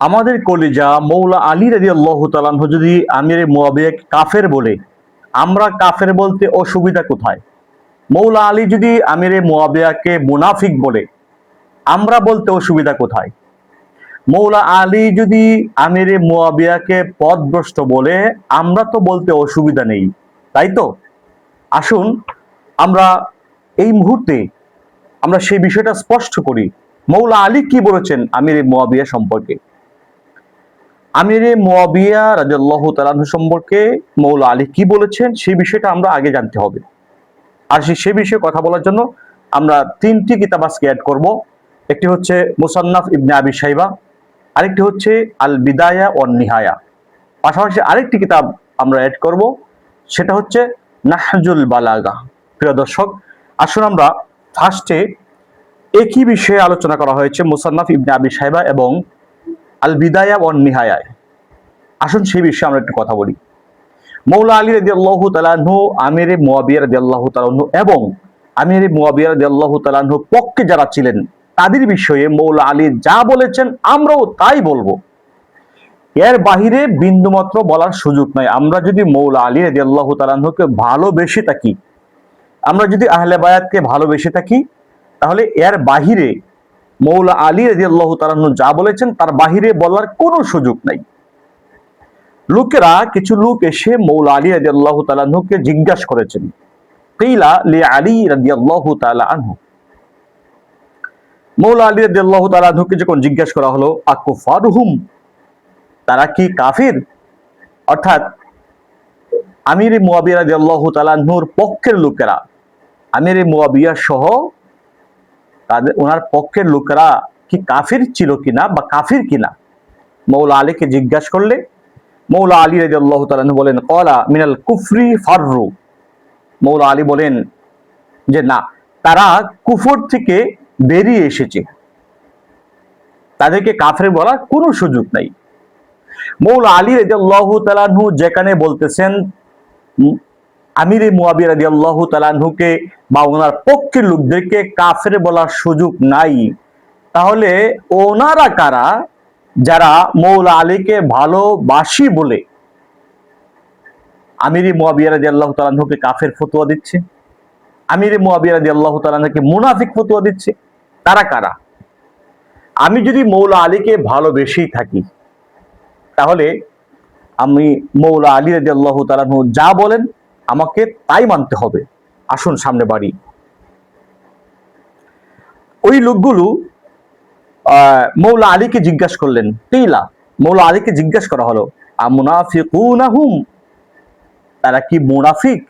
আমাদের কলিজা মৌলা আলী রাদিয়াল্লাহু তাআলা আনহু যদি আমিরে মুয়াবিয়াকে কাফের বলে, আমরা কাফের বলতে অসুবিধা কোথায়? মৌলা আলী যদি আমিরে মুয়াবিয়াকে মুনাফিক বলে, আমরা বলতে অসুবিধা কোথায়? মৌলা আলী যদি আমিরে মুয়াবিয়াকে পথভ্রষ্ট বলে, আমরা তো বলতে অসুবিধা নেই, তাই তো? আসুন আমরা এই মুহূর্তে আমরা সেই বিষয়টা স্পষ্ট করি। মৌলা আলী কি বলেছেন আমিরে মুয়াবিয়া সম্পর্কে? আমিরে মুয়াবিয়া রাদিয়াল্লাহু তাআলা আনহু সম্পর্কে মৌলা আলী কি বলেছেন সেই বিষয়টা আমরা আগে জানতে হবে। আর সেই বিষয়ে কথা বলার জন্য আমরা তিনটি কিতাব আজকে অ্যাড করব। একটি হচ্ছে মুসান্নাফ ইবনে আবি শাইবা, আরেকটি হচ্ছে আল বিদায়া ওয়ান নিহায়া, পাশাপাশি আরেকটি কিতাব আমরা অ্যাড করব, সেটা হচ্ছে নাহজুল বালাগা। প্রিয় দর্শক, আসুন আমরা ফার্স্টে একই বিষয়ে আলোচনা করা হয়েছে মুসান্নাফ ইবনে আবি শাইবা এবং আল বিদায়া ওয়ান নিহায়ায়। আসুন সেই বিষয়ে আমরা একটু কথা বলি। মৌলা আলী রাদিয়াল্লাহু তাআলা আনহু আমিরে মুয়াবিয়া রাদিয়াল্লাহু তাআলা আনহু এবং আমিরে মুয়াবিয়া রাদিয়াল্লাহু তাআলা আনহু পক্ষে যারা ছিলেন তাদের বিষয়ে মৌলা আলী যা বলেছেন আমরাও তাই বলবো। এর বাহিরে বিন্দুমাত্র বলার সুযোগ নাই। আমরা যদি মৌলা আলী রাদিয়াল্লাহু তাআলা আনহুকে ভালোবেসে থাকি, আমরা যদি আহলে বায়াতকে ভালোবেসে থাকি, তাহলে এর বাহিরে মৌলা আলী রাদিয়াল্লাহু তাআলা আনহু যা বলেছেন তার বাহিরে বলার কোনো সুযোগ নাই। লোকেরা, কিছু লোক এসে মৌলা আলী রাদিয়াল্লাহু তাআলা আনহুকে জিজ্ঞাসা করেছেন, কিলা লি আলী রাদিয়াল্লাহু তাআলা আনহু। মৌলা আলী রাদিয়াল্লাহু তাআলা আনহুকে যখন জিজ্ঞাসা করা হলো, আকুফারুহুম, তারা কি কাফির? অর্থাৎ আমিরে মুয়াবিয়া রাদিয়াল্লাহু তাআলা আনহুর পক্ষের লোকেরা, আমিরে মুয়াবিয়া সহ তাদের ওনার পক্ষের লোকেরা কি কাফির ছিল কিনা বা কাফির কিনা মৌলা আলীকে জিজ্ঞাসা করলে মৌলা আলী রাদিয়াল্লাহু তাআলা আনহু বলেন, ক্বালা মিনাল কুফরি ফাররু। মৌলা আলী বলেন যে না, তারা কুফর থেকে বেরিয়ে এসেছে, তাদেরকে কাফের বলার কোনো সুযোগ নাই। মৌলা আলী রাদিয়াল্লাহু তাআলা আনহু যেখানে বলতেছেন আমিরে মুয়াবিয়া রাদিয়াল্লাহু তাআলা আনহুকে বা ওনার পক্ষের লোকদেরকে কাফের বলার সুযোগ নাই, তাহলে ওনারা কারা যারা মৌলা আলীকে ভালোবাসি বলে আমিরে মুয়াবিয়া রাদিয়াল্লাহু তাআলা আনহুকে কাফের ফতোয়া দিচ্ছে, আমিরে মুয়াবিয়া রাদিয়াল্লাহু তাআলা আনহুকে মুনাফিক ফতোয়া দিচ্ছে? তারা কারা? আমি যদি মৌলা আলীকে ভালোবেসেই থাকি, তাহলে আমি মৌলা আলী রাদিয়াল্লাহু তাআলা আনহু যা বলেন আমাকে তাই মানতে হবে। আসুন সামনে বাড়ি। ওই লোকগুলো মৌলা আলীকে জিজ্ঞাসা করলেন, কিলা, মৌলা আলীকে জিজ্ঞাসা করা হলো, আমুনাফিকুনাহুম, তারা কি মুনাফিক?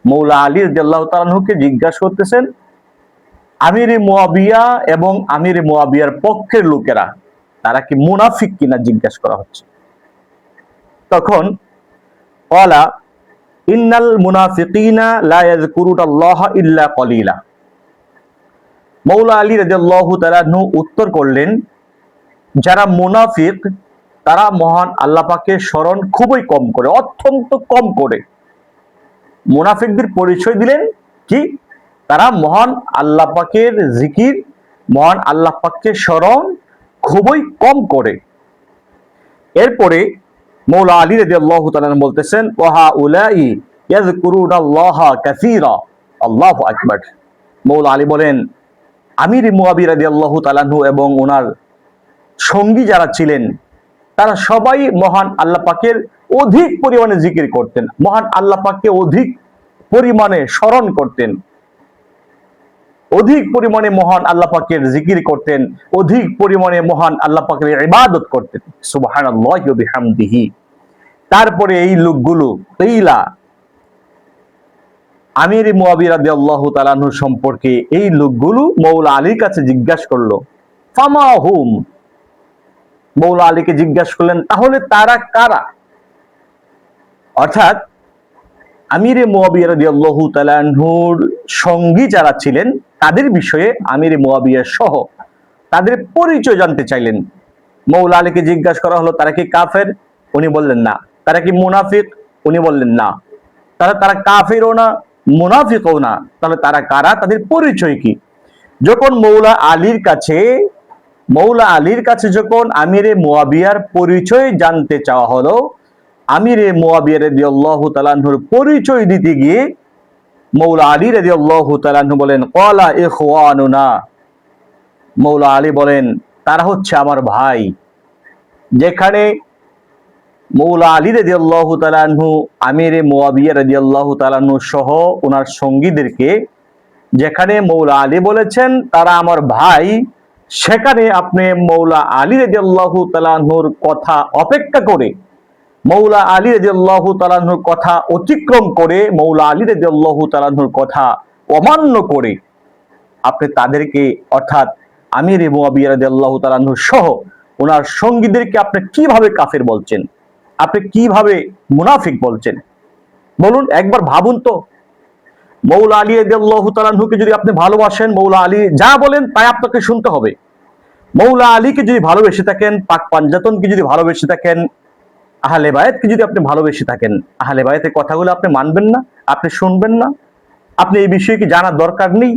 মৌলা আলী রাদিয়াল্লাহু তাআলা আনহুকে জিজ্ঞাসা করতেছেন আমিরে মুয়াবিয়া এবং আমিরে মুয়াবিয়ার পক্ষের লোকেরা তারা কি মুনাফিক কিনা জিজ্ঞাসা করা হচ্ছে। তখন ক্বালা ইন্নাল মুনাফিকিনা লা ইয়াযকুরুনাল্লাহা ইল্লা কলিলা। মৌলা আলী রাদিয়াল্লাহু তাআলা আনহু উত্তর করলেন, যারা মুনাফিক তারা মহান আল্লাহ পাকের স্মরণ খুবই কম করে, অত্যন্ত কম করে। মুনাফিকদের পরিচয় দিলেন কি? তারা মহান আল্লাহ পাকের জিকির, মহান আল্লাহ পাকের স্মরণ খুবই কম করে। এরপরে মৌলা আলী রাদিয়াল্লাহু তাআলা বলতেছেন, ওয়া উলাই ইয়াযকুরুনাল্লাহা কাসীরা, আল্লাহু আকবার। মৌলা আলী বলেন, আমির মুয়াবিয়া রাদিয়াল্লাহু তাআলা এবং ওনার সঙ্গী যারা ছিলেন তারা সবাই মহান আল্লাহ পাকের অধিক পরিমাণে জিকির করতেন, মহান আল্লাহ পাককে অধিক পরিমাণে স্মরণ করতেন, অধিক পরিমাণে মহান আল্লাহ পাকের জিকির করতেন, অধিক পরিমাণে মহান আল্লাহ পাকের ইবাদত করতেন। সুবহানাল্লাহি ওয়া বিহামদিহি। তারপরে এই লোকগুলো কিলা, আমির মুয়াবিয়া রাদিয়াল্লাহু তাআলা আনহু সম্পর্কে এই লোকগুলো মৌলা আলীর কাছে জিজ্ঞাসা করলো, ফামা হুম, মৌলা আলীকে জিজ্ঞাসা করলেন তাহলে তারা কারা? অর্থাৎ আমিরে মুয়াবিয়া রাদিয়াল্লাহু তাআলা আনহুর সঙ্গী যারা ছিলেন তাদের বিষয়ে আমিরে মুয়াবিয়া সহ তাদের পরিচয় জানতে চাইলেন। মৌলা আলীকে জিজ্ঞাসা করা হলো, তারা কি কাফের? উনি বললেন না। তারা কি মুনাফিক? উনি বললেন না। তারা কাফেরও না, মুনাফিকও না। তাহলে তারা কারা? তাদের পরিচয় কি? যখন মৌলা আলীর কাছে মৌলা আলীর কাছে যখন আমিরে মুয়াবিয়ার পরিচয় জানতে চাওয়া হলো, আমিরে মুয়াবিয়া রাদিয়াল্লাহু তাআলা আনহুর পরিচয় দিতে গিয়ে মৌলা আলী রাদিয়াল্লাহু তাআলা আনহু বলেন, ক্বালা ইখওয়ানুনা, মৌলা আলী বলেন তারা হচ্ছে আমার ভাই। যেখানে মৌলা আলী রাদিয়াল্লাহু তাআলা আনহু আমিরে মুয়াবিয়া রাদিয়াল্লাহু তাআলা আনহু সহ ওনার সঙ্গীদেরকে যেখানে মৌলা আলী বলেছেন তারা আমার ভাই, সেখানে আপনি মৌলা আলী রাদিয়াল্লাহু তাআলা আনহুর কথা অপেক্ষা করে, মৌলা আলী রাদিয়াল্লাহু তাআলা আনহুর কথা অতিক্রম করে, মৌলা আলী রাদিয়াল্লাহু তাআলা আনহুর কথা অমান্য করে আপনি তাদেরকে অর্থাৎ আমির মুয়াবিয়া রাদিয়াল্লাহু তাআলা আনহু সহ ওনার সঙ্গীদেরকে আপনি কিভাবে কাফের বলছেন, আপনি কিভাবে মুনাফিক বলছেন? বলুন, একবার ভাবুন তো। মৌলা আলী রাদিয়াল্লাহু তাআলা আনহুকে যদি আপনি ভালোবাসেন, মৌলা আলী যা বলেন তাই আপনাকে শুনতে হবে। মৌলা আলীকে যদি ভালোবেসে থাকেন, পাক পাঞ্জাতনকে যদি ভালোবেসে থাকেন, আহলে বায়াতকে যদি আপনি ভালোবেসে থাকেন, আহলে বায়াতের কথাগুলো আপনি মানবেন না, আপনি শুনবেন না, আপনি এই বিষয়ে কি জানার দরকার নেই?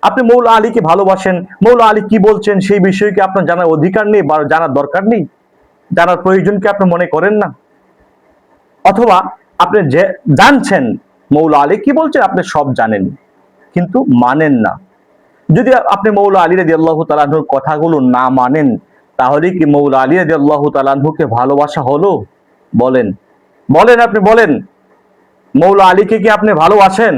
আপনি মৌলা আলীকে ভালোবাসেন, মৌলা আলী কি বলছেন সেই বিষয়ে কি আপনার জানার অধিকার নেই বা জানার দরকার নেই? জানার প্রয়োজন কি আপনি মনে করেন না? অথবা আপনি যে জানছেন মৌলা আলী কি বলছেন, আপনি সব জানেন কিন্তু মানেন না। যদি আপনি মৌলা আলী রাদিয়াল্লাহু তাআলা আনহুর কথাগুলো না মানেন, তাহলে কি মৌলা আলী রাদিয়াল্লাহু তাআলা আনহুকে ভালোবাসা হলো? বলেন, বলেন, আপনি বলেন, মৌলা আলীকে কি আপনি ভালোবাসেন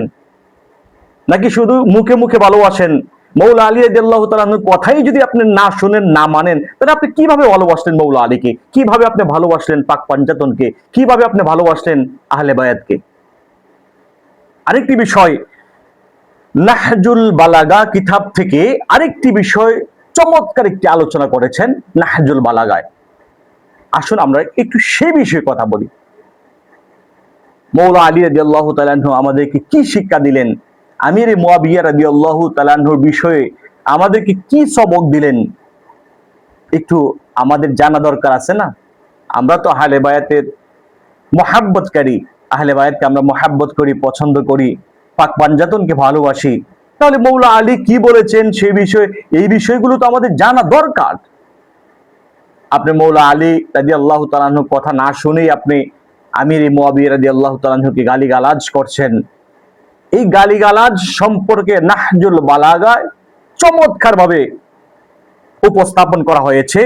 নাকি শুধু মুখে মুখে ভালোবাসেন? মৌলা আলী রাদিয়াল্লাহু তাআলা আনহুর কথাই যদি আপনি না শুনেন, না মানেন, তাহলে আপনি কিভাবে ভালোবাসলেন মৌলা আলীকে? কিভাবে আপনি ভালোবাসলেন পাক পাঞ্জাতনকে? কিভাবে আপনি ভালোবাসলেন আহলে বায়াতকে? আরেকটি বিষয়, নাহজুল বালাগা কিতাব থেকে আরেকটি বিষয় চমৎকার একটি আলোচনা করেছেন নাহজুল বালাগায়। আসুন আমরা একটু সে বিষয়ে কথা বলি। মৌলা আলী রাদিয়াল্লাহু তাআলা আনহু আমাদেরকে কি শিক্ষা দিলেন, আমির মুয়াবিয়া রাদিয়াল্লাহু তাআলা আনহুর বিষয়ে আমাদেরকে কি সবক দিলেন, একটু আমাদের জানা দরকার আছে না? আমরা তো আহলে বায়াতের মহাব্বতকারী, আহলে বায়াতকে আমরা মহাব্বত করি, পছন্দ করি, পাক পাঞ্জাতনকে ভালোবাসি। তাহলে মৌলা আলী কি বলেছেন সেই বিষয়ে, এই বিষয়গুলো তো আমাদের জানা দরকার। আপনি মৌলা আলী রাদিয়াল্লাহু তাআলা আনহুর কথা না শুনেই আপনি আমির মুয়াবিয়া রাদিয়াল্লাহু তাআলা আনহুকে গালিগালাজ করছেন। এই গালিগালাজ সম্পর্কে নাহজুল বালাগায় চমৎকার ভাবে উপস্থাপন করা হয়েছে।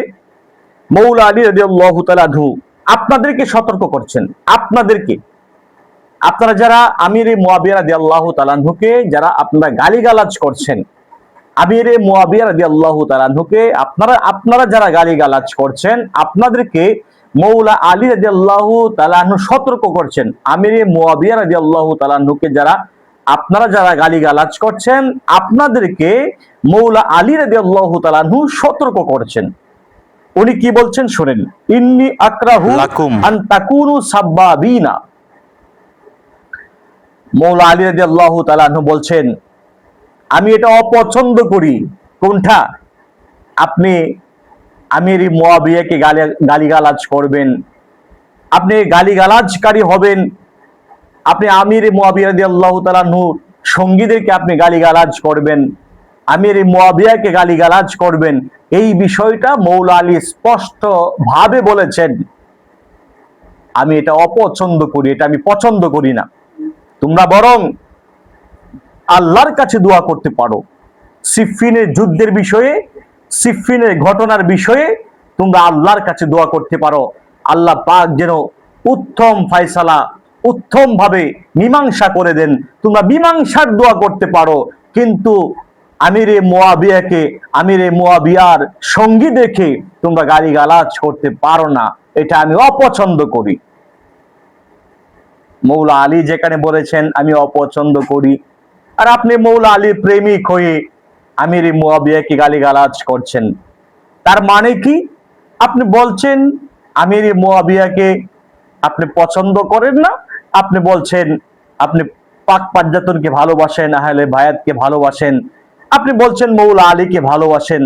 মৌলা আলী রাদিয়াল্লাহু তাআলা আনহু আপনাদেরকে সতর্ক করছেন, আপনাদেরকে, আপনারা যারা আমির মুয়াবিয়া রাদিয়াল্লাহু তাআলা আনহুকে যারা আপনারা গালিগালাজ করছেন, আমির মুয়াবিয়া রাদিয়াল্লাহু তাআলা আনহুকে আপনারা যারা গালিগালাজ করছেন, আপনাদেরকে মৌলা আলী রাদিয়াল্লাহু তাআলা আনহু সতর্ক করছেন। আমির মুয়াবিয়া রাদিয়াল্লাহু তাআলা আনহুকে আপনারা যারা গালিগালাজ করছেন, আপনাদেরকে মৌলা আলী রাদিয়াল্লাহু তাআলা আনহু সতর্ক করছেন। উনি কি বলছেন শুনেন, ইন্নী আকরাহু আন তাকুনু সাব্বাবিনা। মৌলা আলী রাদিয়াল্লাহু তাআলা আনহু বলছেন, আমি এটা অপছন্দ করি। কোনটা? আপনি আমির মুয়াবিয়াকে গালিগালাজ করবেন, আপনি গালিগালাজকারী হবেন, আপনি আমির মুয়াবিয়া রাদিয়াল্লাহু তাআলা আনহুর সঙ্গীদেরকে আপনি গালিগালাজ করবেন, আমির মুয়াবিয়াকে গালিগালাজ করবেন। এই বিষয়টা মৌলা আলী স্পষ্ট ভাবে বলেছেন, আমি এটা অপছন্দ করি, এটা আমি পছন্দ করি না। তোমরা বরং আল্লাহর কাছে দোয়া করতে পারো। সিফফিনের যুদ্ধের বিষয়ে, সিফফিনের ঘটনার বিষয়ে তোমরা আল্লাহর কাছে দোয়া করতে পারো, আল্লাহ পাক যেন উত্তম ফয়সালা, উত্তম ভাবে মীমাংসা করে দেন। তোমরা মীমাংসার দোয়া করতে পারো, কিন্তু আমিরে মুয়াবিয়াকে, আমিরে মুয়াবিয়ার সঙ্গী দেখে তোমরা গালিগালাজ করতে পারো না, এটা আমি অপছন্দ করি। মৌলা আলী যেখানে বলেছেন আমি অপছন্দ করি, আর আপনি মৌলা আলীর প্রেমিক হয়ে আমির মুয়াবিয়াকে গালিগালাজ করছেন, তার মানে কি? আপনি বলছেন আমির মুয়াবিয়াকে আপনি পছন্দ করেন না, আপনি বলছেন আপনি পাক পাঞ্জাতনকে ভালোবাসেন, আহলে বায়াতকে ভালোবাসেন, আপনি বলছেন মৌলা আলীকে ভালোবাসেন।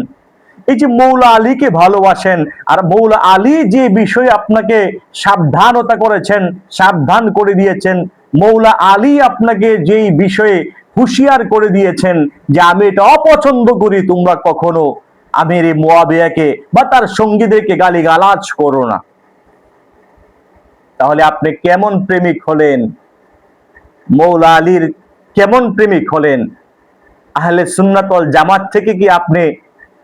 এই যে মৌলা আলীকে ভালোবাসেন, আর মৌলা আলী যে বিষয়ে আপনাকে সাবধানতা করেছেন, সাবধান করে দিয়েছেন, মৌলা আলী আপনাকে যেই বিষয়ে হুঁশিয়ার করে দিয়েছেন যে আমি এটা অপছন্দ করি, তোমরা কখনো আমির মুয়াবিয়াকে বা তার সঙ্গীদেরকে গালিগালাজ করো না। তাহলে আপনি কেমন প্রেমিক হলেন? মৌলা আলীর কেমন প্রেমিক হলেন? আহলে সুন্নাত ওয়াল জামাত থেকে কি আপনি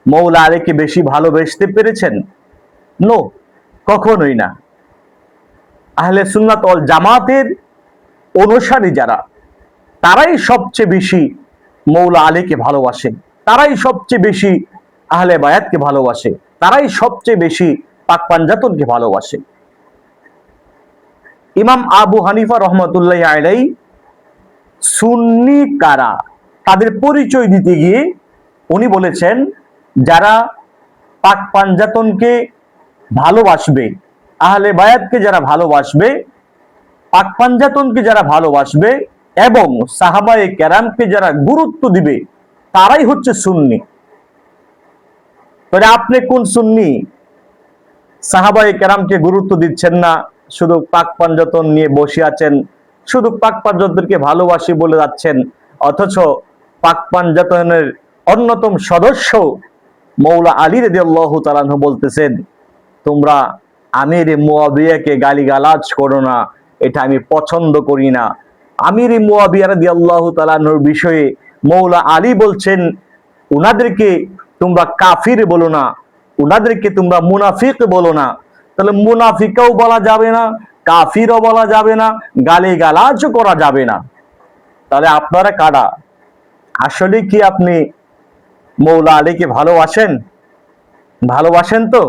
মৌলা আলীকে বেশি ভালোবাসতে পেরেছেন? নো, কখনোই না। আহলে সুন্নাত ওয়াল জামাতের অনুসারী যারা, তারাই সবচেয়ে বেশি মৌলা আলীকে ভালোবাসে, তারাই সবচেয়ে বেশি আহলে বায়াতকে ভালোবাসে, তারাই সবচেয়ে বেশি পাক পাঞ্জাতনকে ভালোবাসে। ইমাম আবু হানিফা রহমতুল্লাহ আলাইহি সুন্নি কারা তাদের পরিচয় দিতে গিয়ে উনি বলেছেন, যারা পাক পাঞ্জাতনকে ভালোবাসবে, আহলে বায়াতকে যারা ভালোবাসবে, পাক পাঞ্জাতনকে যারা ভালোবাসবে এবং সাহাবায়ে কেরামকে যারা গুরুত্ব দিবে, তারাই হচ্ছে সুন্নি। তাহলে আপনি কোন সুন্নি? সাহাবায়ে কেরামকে গুরুত্ব দিচ্ছেন না, শুধু পাক পাঞ্জাতন নিয়ে বসে আছেন, শুধু পাক পাঞ্জাতনকে ভালোবাসি বলে যাচ্ছেন, অথচ পাক পাঞ্জাতনের অন্যতম সদস্য মৌলা আলী রাদিয়াল্লাহু তাআলা আনহু বলতেছেন, তোমরা আমির মুয়াবিয়াকে গালিগালাজ করো না, এটা আমি পছন্দ করি না। আমির মুয়াবিয়া রাদিয়াল্লাহু তাআলা আনহুর বিষয়ে মৌলা আলী বলছেন, উনাদেরকে তোমরা কাফির বলো না, উনাদেরকে তোমরা মুনাফিক বলো না। তাহলে মুনাফিকও বলা যাবে না, কাফিরও বলা যাবে না, গালিগালাজও করা যাবে না। তাহলে আপনারা কারা? আসলে কি আপনি মৌলা আলীকে ভালোবাসেন? ভালোবাসেন তো?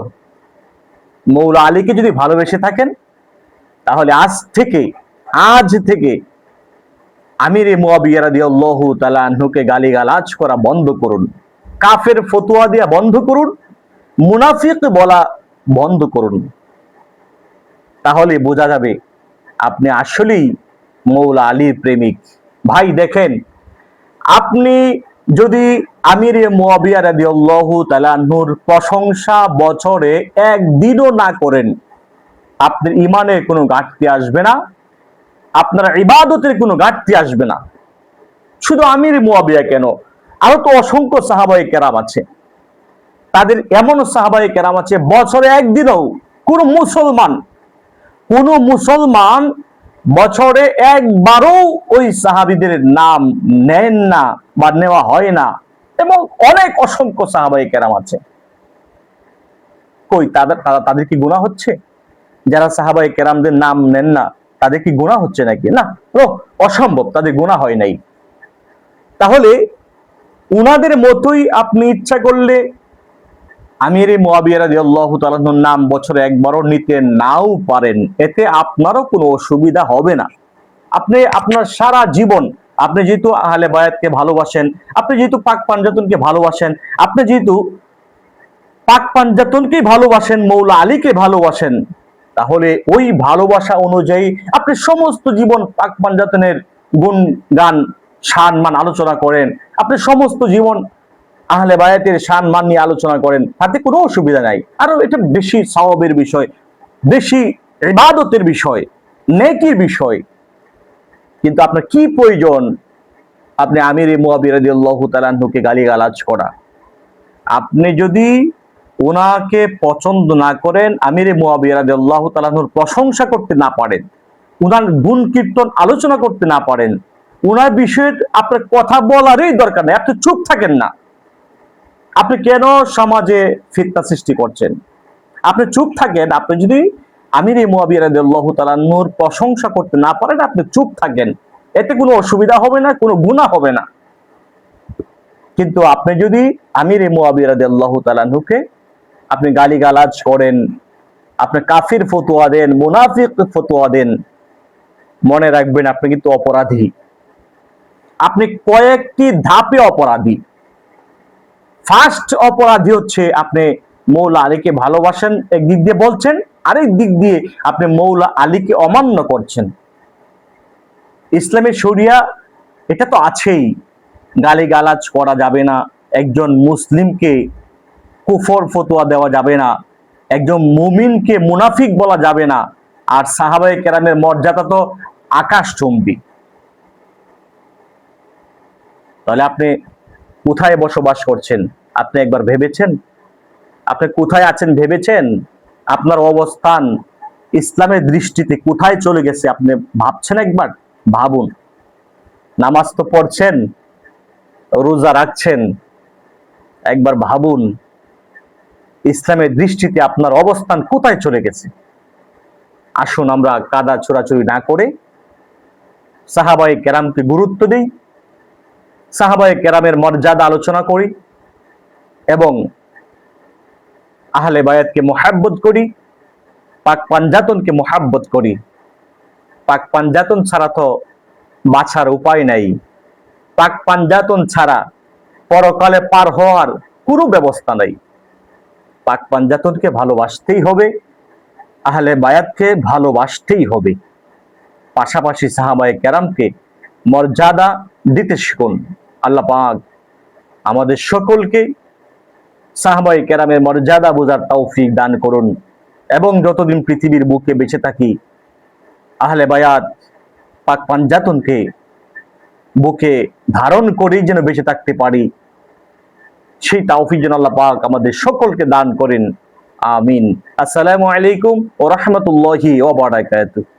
মৌলা আলীকে যদি ভালোবেসে থাকেন, তাহলে আজ থেকে আমির মুয়াবিয়া রাদিয়াল্লাহু তাআলা আনহুকে গালিগালাজ করা বন্ধ করুন, কাফের ফতোয়া দেয়া বন্ধ করুন, মুনাফিক বলা বন্ধ করুন। তাহলে বোঝা যাবে আপনি আসলেই মৌলা আলীর প্রেমিক। ভাই দেখেন, আপনি যদি আমির মুয়াবিয়া রাদিয়াল্লাহু তাআলা আনহুর প্রশংসা বছরে একদিনও না করেন, আপনার ঈমানের কোনো ঘাটতি আসবে না, আপনার ইবাদতের কোনো ঘাটতি আসবে না। শুধু আমির মুয়াবিয়া কেন, আরো তো অসংখ্য সাহাবায়ে কেরাম আছে। তাদের এমন সাহাবায়ে কেরাম আছে, বছরে একদিনও কোন মুসলমান বছরে একবারও ওই সাহাবীদের নাম নেন না বা নেওয়া হয় না। এবং অনেক অসংখ্য সাহাবায়ে কেরাম আছে। কই তাদের কি গুনাহ হচ্ছে? যারা সাহাবায়ে কেরামদের নাম নেন না, তাদের কি গুনাহ হচ্ছে নাকি? না, অসম্ভব, তাদের গুনাহ হয় নাই। তাহলে উনাদের মতোই আপনি ইচ্ছা করলে আমির মুয়াবিয়া রাদিয়াল্লাহু তাআলার নাম বছরে একবারও নিতে নাও পারেন, এতে আপনারও কোনো অসুবিধা হবে না। আপনি আপনার সারা জীবন, আপনি যেহেতু আহলে বায়াতকে ভালোবাসেন, আপনি যেহেতু পাক পাঞ্জাতনকে ভালোবাসেন, আপনি যেহেতু পাক পাঞ্জাতনকে ভালোবাসেন, মৌলা আলীকে ভালোবাসেন, তাহলে ওই ভালোবাসা অনুযায়ী আপনি সমস্ত জীবন পাক পাঞ্জাতনের গুণ গান শান-মান আলোচনা করেন, আপনি সমস্ত জীবন আহলে বায়াতের শান-মান নিয়ে আলোচনা করেন, তাতে কোনো অসুবিধা নাই। আরো এটা বেশি সওয়াবের বিষয়, বেশি ইবাদতের বিষয়, নেকির বিষয়। কিন্তু আপনার কি প্রয়োজন আপনি আমির মুয়াবিয়া রাদিয়াল্লাহু তাআলা আনহুকে গালিগালাজ করা? আপনি যদি ওনাকে পছন্দ না করেন, আমির মুয়াবিয়া রাদিয়াল্লাহু তাআলা আনহুর প্রশংসা করতে না পারেন, ওনার গুণ কীর্তন আলোচনা করতে না পারেন, ওনার বিষয়ে আপনার কথা বলারই দরকার নেই, আপনি চুপ থাকেন না। আপনি কেন সমাজে ফিতনা সৃষ্টি করছেন? আপনি চুপ থাকেন। আপনি যদি আমির মুয়াবিয়া রাদিয়াল্লাহু তাআলা আনহুর প্রশংসা করতে না পারেন, আপনি চুপ থাকেন, এতে কোনো অসুবিধা হবে না, কোনো গুনাহ হবে না। কিন্তু আপনি যদি আমির মুয়াবিয়া রাদিয়াল্লাহু তাআলা আনহুকে আপনি গালিগালাজ করেন, আপনি কাফির ফতোয়া দেন, মুনাফিক ফতোয়া দেন, মনে রাখবেন আপনি কিন্তু অপরাধী। আপনি কয়েকটি ধাপে অপরাধী। ফার্স্ট অপরাধী হচ্ছে আপনি মৌলা আলীকে ভালোবাসেন একদিক দিয়ে বলছেন, আরেক দিক দিয়ে আপনি মৌলা আলীকে অমান্য করছেন। ইসলামের শরিয়া এটা তো আছেই, গালিগালাজ করা যাবে না, একজন মুসলিমকে কুফর ফতোয়া দেওয়া যাবে না, একজন মুমিনকে মুনাফিক বলা যাবে না। আর সাহাবায়ে কেরামের মর্যাদা তো আকাশচুম্বী। তাহলে আপনি কোথায় বসবাস করছেন? আপনি একবার ভেবেছেন? আপনি কোথায় আছেন ভেবেছেন? আপনার অবস্থান ইসলামের দৃষ্টিতে কোথায় চলে গেছে আপনি ভাবছেন? একবার ভাবুন। নামাজ তো পড়ছেন, রোজা রাখছেন, একবার ভাবুন ইসলামের দৃষ্টিতে আপনার অবস্থান কোথায় চলে গেছে। আসুন আমরা কাদা ছোড়াছুড়ি না করে সাহাবায়ে কেরামকে গুরুত্ব দিই, সাহাবায়ে কেরামের মর্যাদা আলোচনা করি এবং আহলে বায়াতকে মুহাব্বত করি, পাক পাঞ্জাতনকে মুহাব্বত করি। পাক পাঞ্জাতন ছাড়া তো বাঁচার উপায় নাই। পাক পাঞ্জাতন ছাড়া পরকালে পার হওয়ার কোনো ব্যবস্থা নাই। পাক পাঞ্জাতনকে ভালোবাসতেই হবে, আহলে বায়াতকে ভালোবাসতেই হবে। পাশাপাশি সাহাবায়ে কেরামকে মর্যাদা দিতে শিখুন। আল্লাহ পাক আমাদের সকলকে সাহাবায়ে কেরামের মর্যাদা বোঝার তৌফিক দান করুন এবং যতদিন পৃথিবীর বুকে বেঁচে থাকি আহলে বায়াত পাক পাঞ্জাতনকে বুকে ধারণ করেই যেন বেঁচে থাকতে পারি, সেই তৌফিক যেন আল্লাহ পাক আমাদের সকলকে দান করেন। আমিন। আসসালামু আলাইকুম ওয়া রাহমাতুল্লাহি ওয়া বারাকাতুহু।